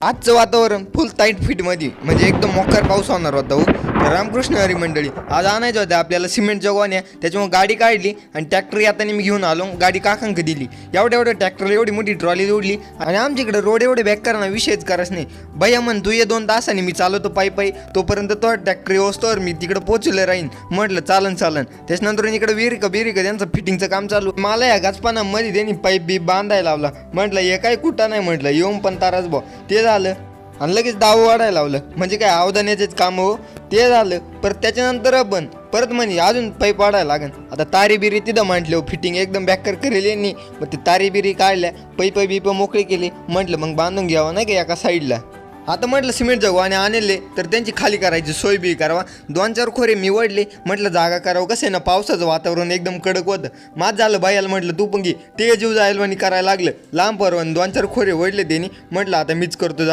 आजचं वातावरण फुल टाईट फिटमध्ये म्हणजे एकदम मोकार पाऊस होणार होता. हो तर रामकृष्ण हरी मंडळी आज आणायचं होतं आपल्याला सिमेंटच्या गोण्या. त्याच्यामुळे गाडी काढली आणि ट्रॅक्टर येताना मी घेऊन आलो. गाडी काकांक दिली. एवढं ट्रॅक्टर एवढी मोठी ट्रॉली जोडली आणि आमच्या इकडे रोड एवढे बॅक करा विषयच करायच नाही. भैया म्हण तू ये 2 तासांनी मी चालवतो पायी तोपर्यंत तो ट्रॅक्टर येऊस्तोवर मी तिकडे पोचले राहीन. म्हटलं चालन. त्याच्यानंतर इकडे बिरिक त्यांचं फिटिंगचं काम चालू. मला या गाचपानामध्ये त्यांनी पाईप बीप बांधायला लावला. म्हटलं हे काय कुठं नाही म्हटलं येऊन पण ताराच भाऊ ते झालं आणि लगेच दाव वाढायला लावलं. म्हणजे काय अवधानाचेच काम हो ते झालं. परत त्याच्यानंतर परत म्हणे अजून पाईप वाढायला लागेल. आता तारी बिरी तिथं म्हटलं फिटिंग एकदम बॅकर करेल यांनी. मग ते तारी बिरी काढल्या पाईप बीप मोकळी केली. म्हटलं मग बांधून घ्यावं नाही का एका साईडला. आता म्हटलं सिमेंटच्या गोण्या आणले तर त्यांची खाली करायची सोय बी करावा. 2-4 खोरे मी वडले. म्हटलं जागा करावं कसं आहे ना पावसाचं वातावरण एकदम कडक होतं. माझं झालं बायाला म्हटलं तू पण घे ते जीव जायला म्हणे करायला लागलं लांब परवान 2-4 खोरे वडले त्यांनी. म्हटलं आता मीच करतो.